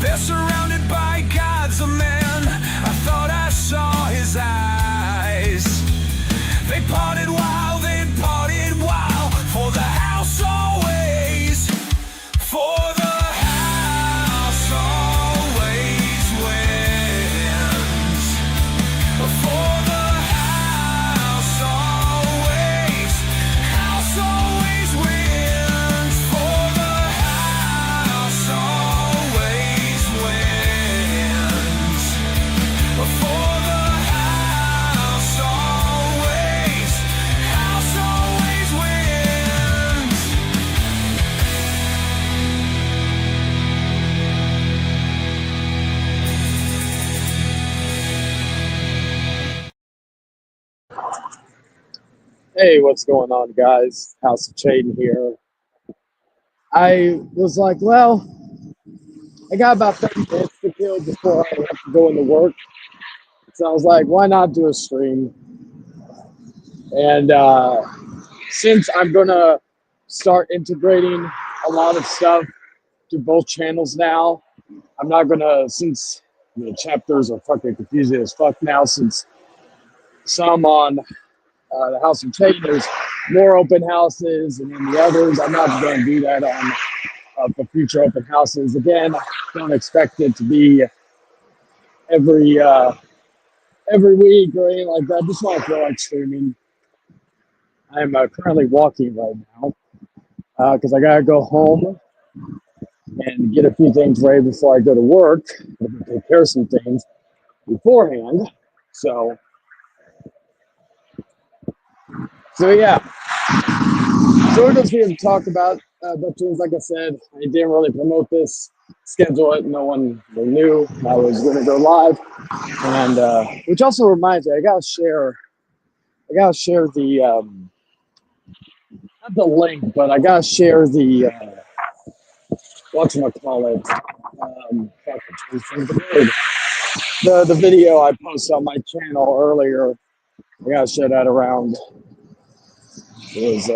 They're surrounded by gods of men. I thought I saw his eyes. They parted while for the house always. For the house always wins. For the house always wins. For the house always wins. For the house always wins. Hey, what's going on, guys? House of Chaden here. I was like, well, I got about 30 minutes to kill before I have to go into work. So I was like, why not do a stream? And since I'm going to start integrating a lot of stuff to both channels now, I'm not going to, since the chapters are fucking confusing as fuck now, since some on the House of Chaden, there's more open houses, and then the others, I'm not going to do that on for future open houses. Again, don't expect it to be every week or anything like that. Just want to feel like streaming. I'm currently walking right now because I gotta go home and get a few things ready before I go to work. Take care of some things beforehand. So yeah. So we're just here to talk about veterans. Like I said, I didn't really promote this, schedule it. No one knew I was going to go live, and which also reminds me, I gotta share the not the link, but I gotta share the whatchamacallit, the video I posted on my channel earlier. I gotta share that around. It was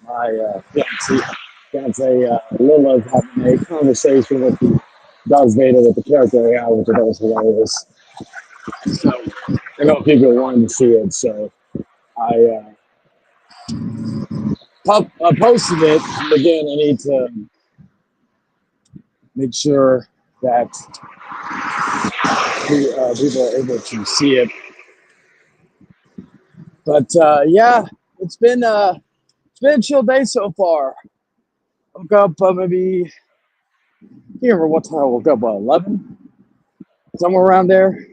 my fiance Lilith having a conversation with the Darth Vader with the character AI, which I thought was hilarious. So I know people wanted to see it, so I posted it. But again, I need to make sure that people are able to see it. But yeah, it's been a chill day so far. Woke up maybe, I can't remember what time I woke up, 11? Somewhere around there.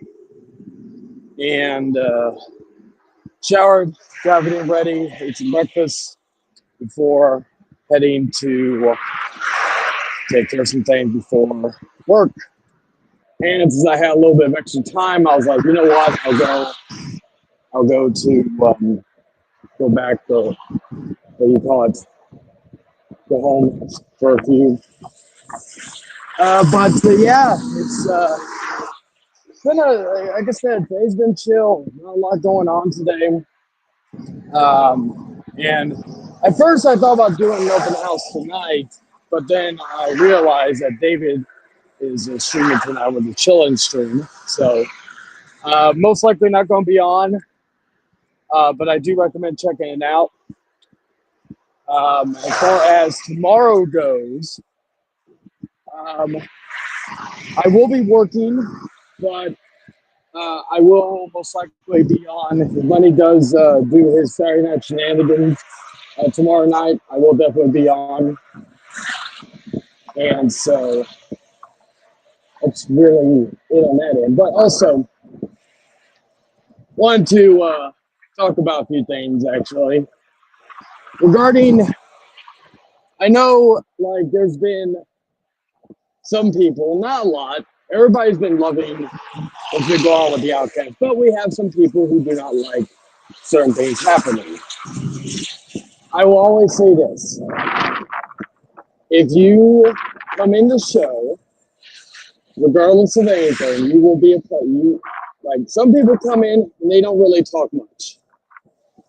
And showered, got everything ready, ate some breakfast before heading to take care of some things before work. And since I had a little bit of extra time, I was like, you know what, I'll go to go back to, what do you call it, go home for a few. But yeah, it's been like I said, today's been chill. Not a lot going on today. And at first I thought about doing an open house tonight, but then I realized that David is streaming tonight with the chillin' stream. So most likely not going to be on, but I do recommend checking it out. As far as tomorrow goes, I will be working, but I will most likely be on. If Lenny does do his Saturday night shenanigans tomorrow night, I will definitely be on. And so that's really it on that end. But also, wanted to talk about a few things actually. Regarding, I know like there's been some people, not a lot, everybody's been loving what's been going on with the Outcast, but we have some people who do not like certain things happening. I will always say this. If you come in the show, regardless of anything, you will be a part. Like some people come in and they don't really talk much,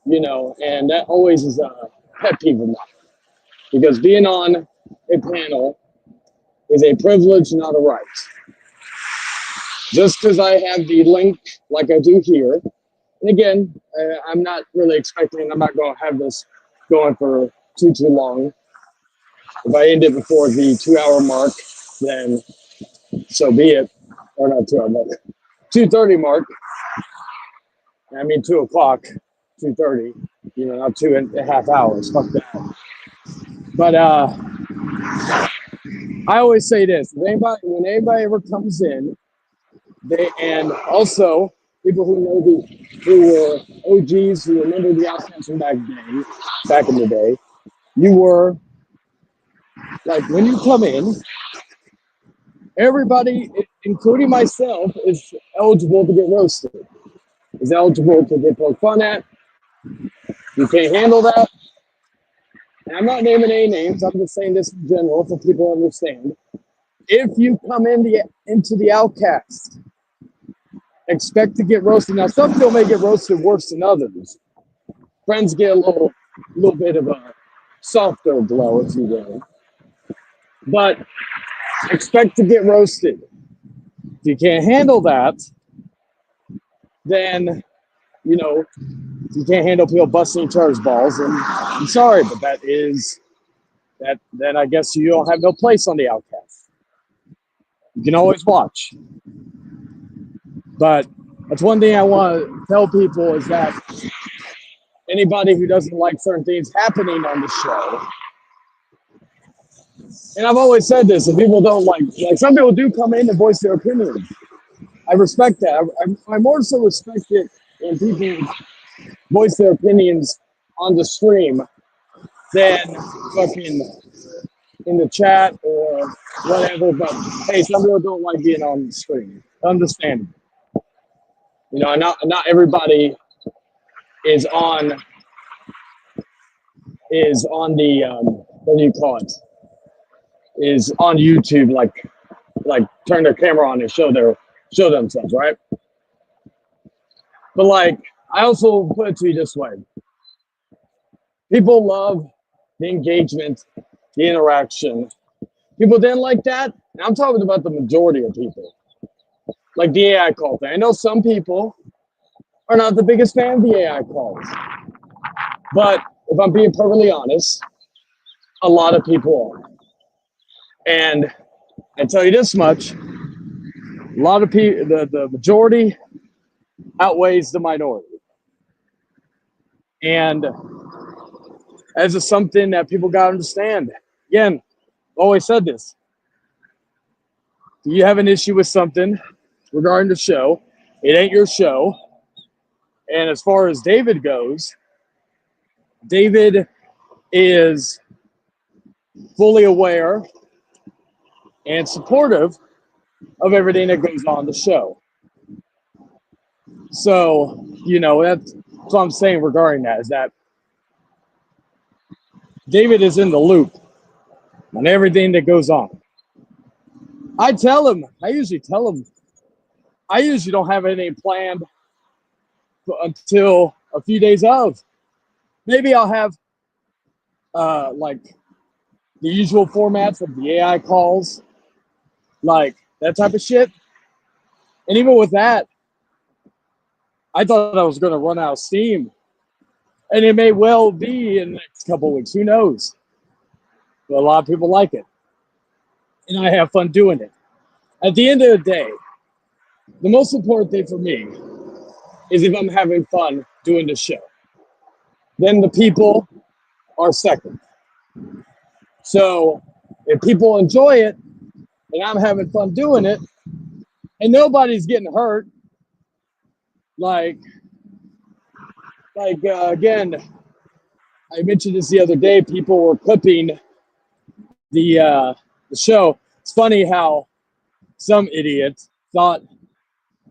you know, and that always is a pet peeve of mine. Because being on a panel is a privilege, not a right. Just because I have the link like I do here, and again, I'm not really expecting, I'm not going to have this going for too long. If I end it before the 2 hour mark, then so be it. Or not 2 hour mark, 2:30 mark. I mean 2 o'clock, 2:30. You know, not 2.5 hours. Fuck that. But I always say this: when anybody ever comes in, and also people who know who were OGs who remember the Outcast from back in the day, you were like when you come in, everybody, including myself, is eligible to get roasted. Is eligible to get poked fun at. You can't handle that. And I'm not naming any names. I'm just saying this in general so people understand. If you come into the Outcast, expect to get roasted. Now, some people may get roasted worse than others. Friends get a little bit of a softer blow, if you will. But expect to get roasted. If you can't handle that, then, you know, if you can't handle people busting each other's balls, and I'm sorry, but then I guess you don't have no place on the Outcast. You can always watch. But that's one thing I want to tell people is that anybody who doesn't like certain things happening on the show, and I've always said this, if people don't like some people do come in and voice their opinions. I respect that. I more so respect it when people voice their opinions on the stream than fucking in the chat or whatever. But hey, some people don't like being on the screen. Understandable. You know, not everybody is on the what do you call it? Is on YouTube like turn their camera on and show themselves, right? But like I also put it to you this way. People love the engagement, the interaction. People didn't like that. And I'm talking about the majority of people. Like the AI call thing. I know some people are not the biggest fan of the AI calls. But if I'm being perfectly honest, a lot of people are. And I tell you this much, a lot of people, the majority outweighs the minority. And that's just something that people got to understand. Again, always said this. If you have an issue with something regarding the show, it ain't your show. And as far as David goes, David is fully aware and supportive of everything that goes on the show. So, you know, that's what I'm saying regarding that is that David is in the loop on everything that goes on. I usually tell him, I usually don't have anything planned until a few days of. Maybe I'll have like the usual formats of the AI calls, like that type of shit. And even with that, I thought I was going to run out of steam. And it may well be in the next couple of weeks. Who knows? But a lot of people like it. And I have fun doing it. At the end of the day, the most important thing for me is if I'm having fun doing the show. Then the people are second. So if people enjoy it and I'm having fun doing it and nobody's getting hurt, again, I mentioned this the other day, people were clipping the show. It's funny how some idiot thought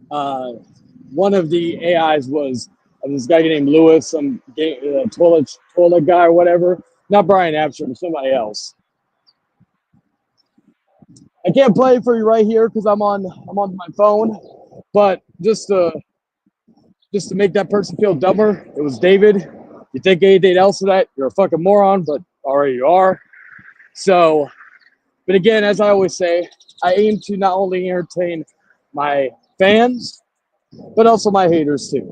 one of the AIs was this guy named Lewis, some toilet guy or whatever. Not Brian Absher, but somebody else. I can't play it for you right here because I'm on my phone. But just to make that person feel dumber, it was David. You think anything else of that, you're a fucking moron, but already you are. So But again, as I always say, I aim to not only entertain my fans, but also my haters too.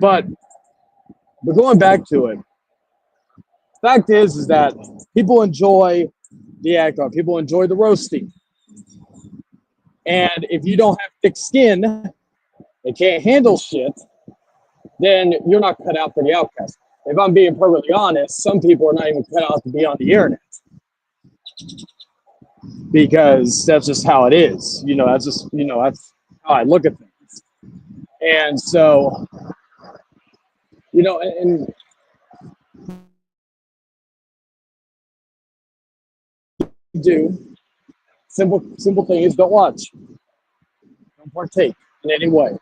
But going back to it, fact is that people enjoy the act on. People enjoy the roasting. And if you don't have thick skin and can't handle shit, then you're not cut out for the outcast. If I'm being perfectly honest, some people are not even cut out to be on the internet because that's just how it is. That's how I look at things. And so, and do simple thing is don't watch, don't partake in any way.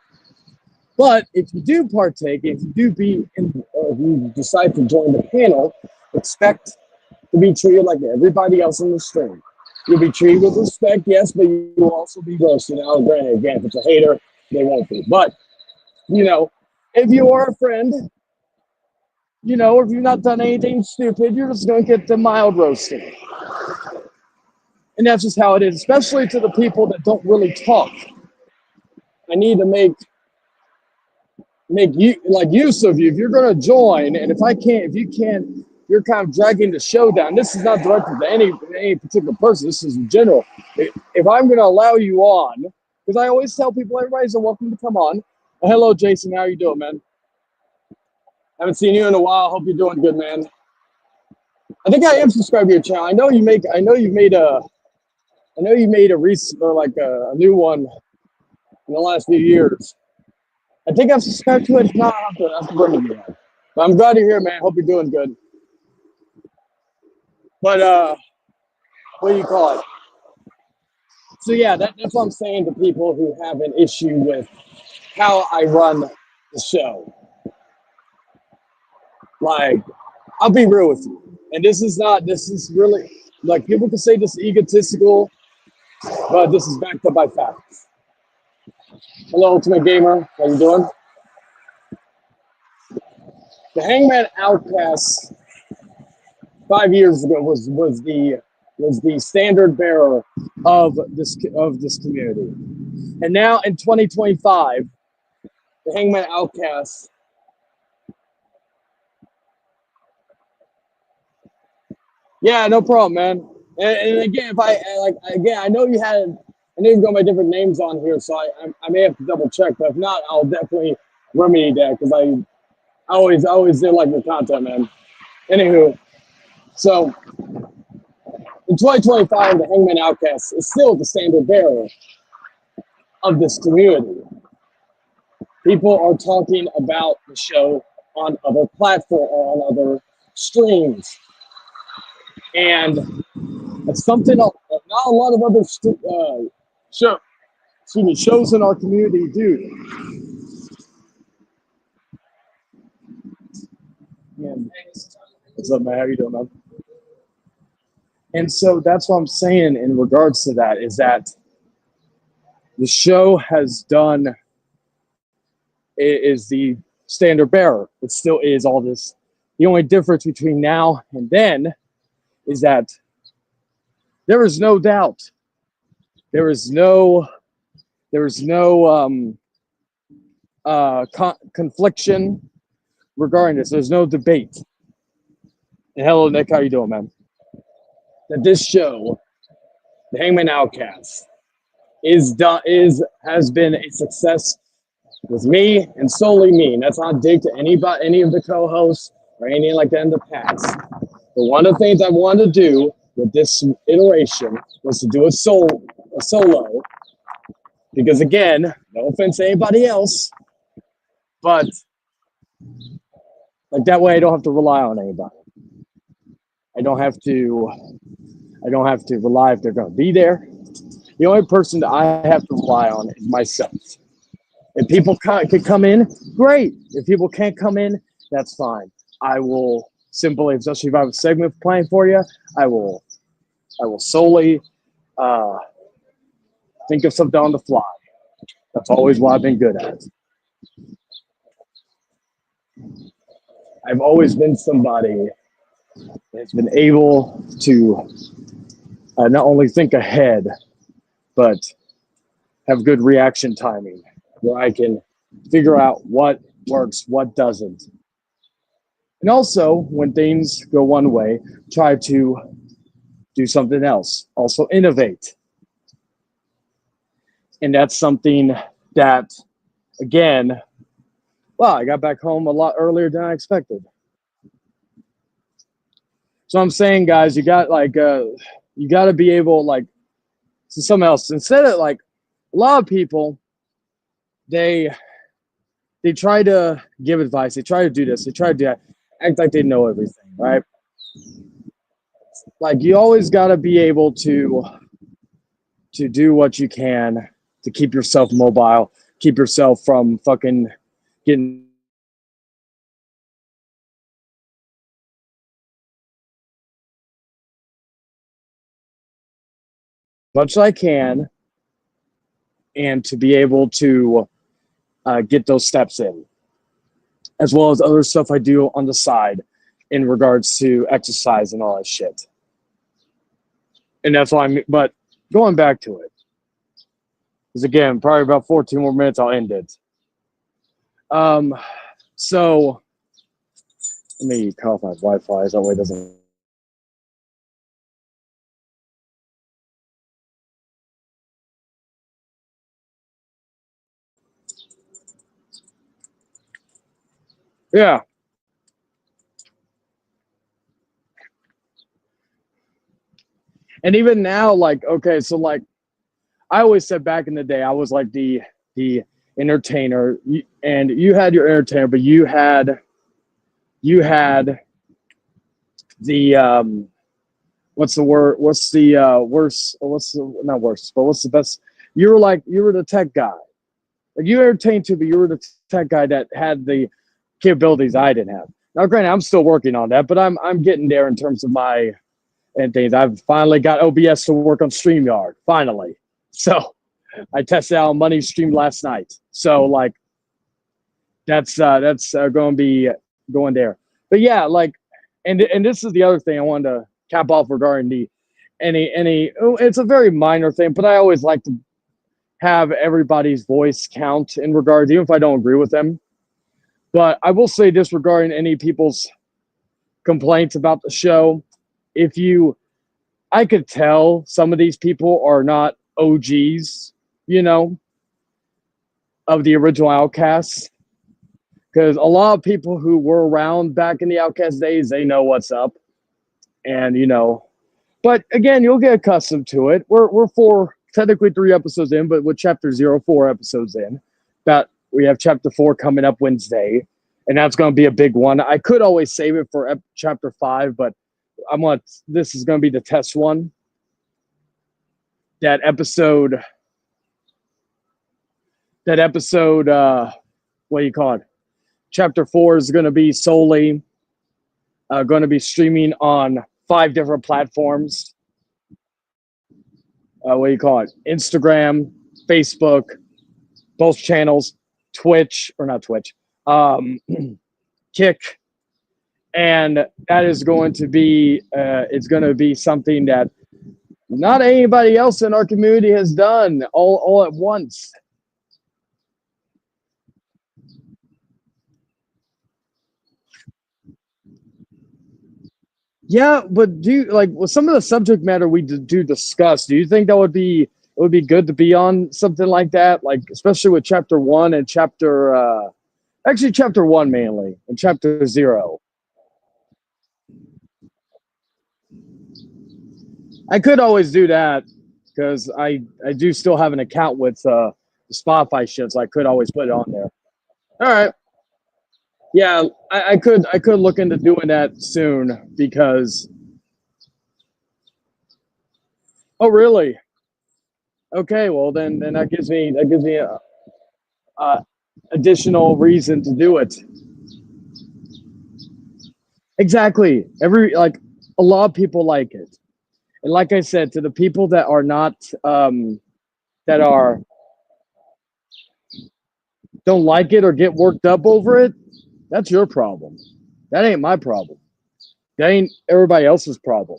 But if you do partake, if you do if you decide to join the panel, expect to be treated like everybody else in the stream. You'll be treated with respect, yes, but you will also be roasted. Now, granted, again, if it's a hater, they won't be. But, if you are a friend, if you've not done anything stupid, you're just going to get the mild roasting. And that's just how it is, especially to the people that don't really talk. I need to make use of you if you're going to join. And if you can't, you're kind of dragging the show down. This is not directed to any particular person. This is in general. If I'm going to allow you on, because I always tell people everybody's welcome to come on. Hello, Jason. How you doing, man? Haven't seen you in a while. Hope you're doing good, man. I think I am subscribed to your channel. I know you made a recent or like a new one in the last few years. I think I've subscribed to it. If not, I have to bring it back. But I'm glad you're here, man. Hope you're doing good. But what do you call it? So yeah, that's what I'm saying to people who have an issue with how I run the show. Like, I'll be real with you. And this is really, like, people can say this is egotistical, but this is backed up by facts. Hello, Ultimate Gamer. How you doing? The Hangman Outcast 5 years ago was the standard bearer of this community, and now in 2025, the Hangman Outcast. Yeah, no problem, man. And again, I know you got my different names on here, so I may have to double check, but if not, I'll definitely remedy that because I always did like the content, man. Anywho, so in 2025, the Hangman Outcast is still the standard bearer of this community. People are talking about the show on other platforms, on other streams. And it's something not a lot of other shows in our community do. And what's up, man? How you doing, man? And so that's what I'm saying in regards to that is that the show has done is the standard bearer. It still is all this. The only difference between now and then is that there is no doubt. There is no confliction regarding this. There's no debate. And hello, Nick. How you doing, man? That this show, The Hangman Outcast, has been a success with me and solely me. And that's not a dig to any of the co-hosts or anything like that in the past. But one of the things I wanted to do with this iteration was to do a solo. Because again, no offense to anybody else, but like that way I don't have to rely on anybody. I don't have to rely if they're going to be there. The only person that I have to rely on is myself. If people can come in, great. If people can't come in, that's fine. I will simply, especially if I have a segment playing for you, I will solely think of something on the fly. That's always what I've been good at. I've always been somebody It's been able to not only think ahead, but have good reaction timing where I can figure out what works, what doesn't. And also, when things go one way, try to do something else. Also, innovate. And that's something that, again, wow, I got back home a lot earlier than I expected. So I'm saying, guys, you got to be able to something else instead of a lot of people they they try to give advice, they try to do this, they try to do that, act like they know everything, right? Like you always got to be able to do what you can to keep yourself mobile, keep yourself from fucking getting much as I can, and to be able to get those steps in, as well as other stuff I do on the side in regards to exercise and all that shit. And that's why but going back to it, because again, probably about 14 more minutes, I'll end it. Um, so let me cut off my Wi-Fi so that way it doesn't. Yeah. And even now, okay, so I always said back in the day, I was like the entertainer, and you had your entertainer, but you had the what's the word? What's the worst? What's the not worst? But what's the best? You were the tech guy. Like you entertained too, but you were the tech guy that had the capabilities I didn't have. Now, granted, I'm still working on that, but I'm getting there in terms of my and things. I've finally got OBS to work on StreamYard. Finally, so I tested out Money Stream last night. So that's going to be going there. But yeah, and this is the other thing I wanted to cap off regarding the any. It's a very minor thing, but I always like to have everybody's voice count in regards, even if I don't agree with them. But I will say this regarding any people's complaints about the show. If you, I could tell some of these people are not OGs, you know, of the original Outcasts. Because a lot of people who were around back in the Outcast days, they know what's up. And, but again, you'll get accustomed to it. We're technically 3 episodes in, but with chapter 0, 4 episodes in. That we have chapter 4 coming up Wednesday, and that's going to be a big one. I could always save it for chapter 5, but this is going to be the test one. That episode, what do you call it? Chapter 4 is going to be solely going to be streaming on 5 different platforms. What do you call it? Instagram, Facebook, both channels, Twitch, or not Twitch, Kick. And that is going to be, it's going to be something that not anybody else in our community has done all at once. Yeah, but with some of the subject matter we do discuss, do you think that it would be good to be on something like that? Like especially with chapter 1 and actually chapter 1 mainly and chapter 0. I could always do that because I do still have an account with the Spotify shit, so I could always put it on there. All right. Yeah, I could look into doing that soon because oh really? Okay, well then that gives me a additional reason to do it. Exactly. A lot of people like it. And like I said, to the people that are not that are don't like it or get worked up over it, that's your problem. That ain't my problem. That ain't everybody else's problem.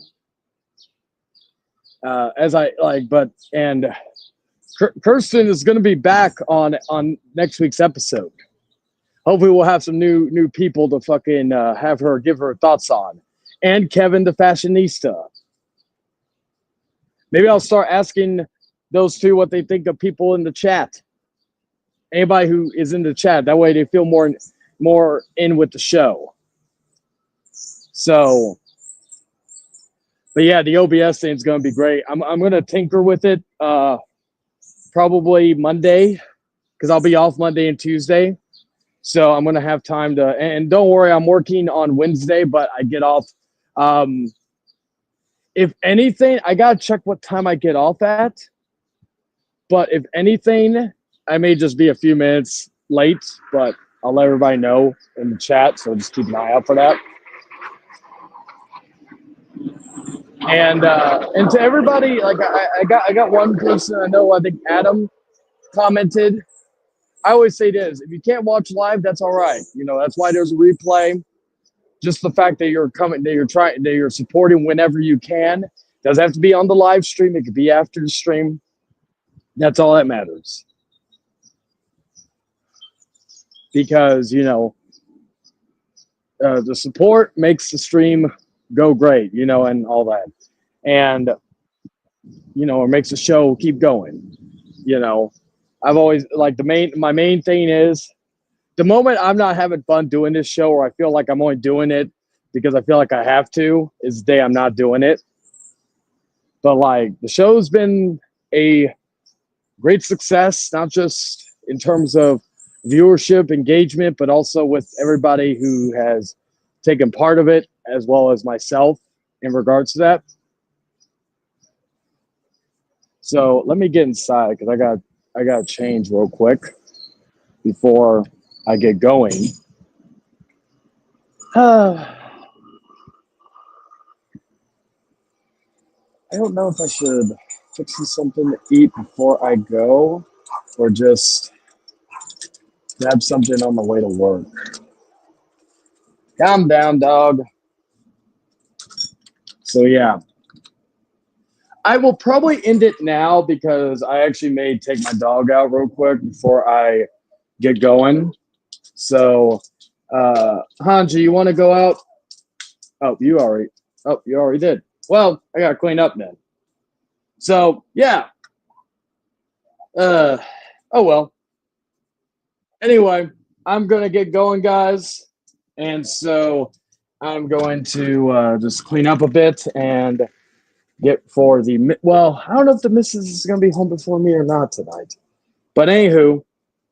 As I like, but and Kirsten is going to be back on next week's episode. Hopefully, we'll have some new people to fucking have her give her thoughts on, and Kevin the fashionista. Maybe I'll start asking those two what they think of people in the chat. Anybody who is in the chat, that way they feel more in with the show. So, but yeah, the OBS thing is going to be great. I'm going to tinker with it probably Monday because I'll be off Monday and Tuesday. So I'm going to have time to, and don't worry, I'm working on Wednesday, but I get off. If anything, I got to check what time I get off at. But if anything, I may just be a few minutes late, but I'll let everybody know in the chat. So just keep an eye out for that. And to everybody, like I got one person I know, I think Adam commented. I always say this: if you can't watch live, that's all right. You know, that's why there's a replay. Just the fact that you're coming, that you're supporting whenever you can. Doesn't have to be on the live stream. It could be after the stream. That's all that matters. Because, you know, the support makes the stream go great, you know, and all that. And, you know, it makes the show keep going. You know, I've always, like, my main thing is, the moment I'm not having fun doing this show, or I feel like I'm only doing it because I feel like I have to, is the day I'm not doing it. But, like, the show's been a great success, not just in terms of viewership, engagement, but also with everybody who has taken part of it, as well as myself in regards to that. So let me get inside because I got to change real quick before I get going. I don't know if I should fix something to eat before I go, or just grab something on the way to work. Calm down, dog. So yeah, I will probably end it now because I actually may take my dog out real quick before I get going. So, Hanji, you want to go out? Oh, you already did. Well, I gotta clean up then. So yeah. Oh well. Anyway, I'm gonna get going, guys, and so I'm going to just clean up a bit and get for the. Well, I don't know if the missus is gonna be home before me or not tonight, but anywho,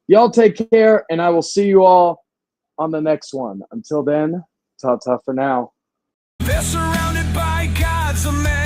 y'all take care, and I will see you all on the next one. Until then, ta-ta for now. They're surrounded by gods of men.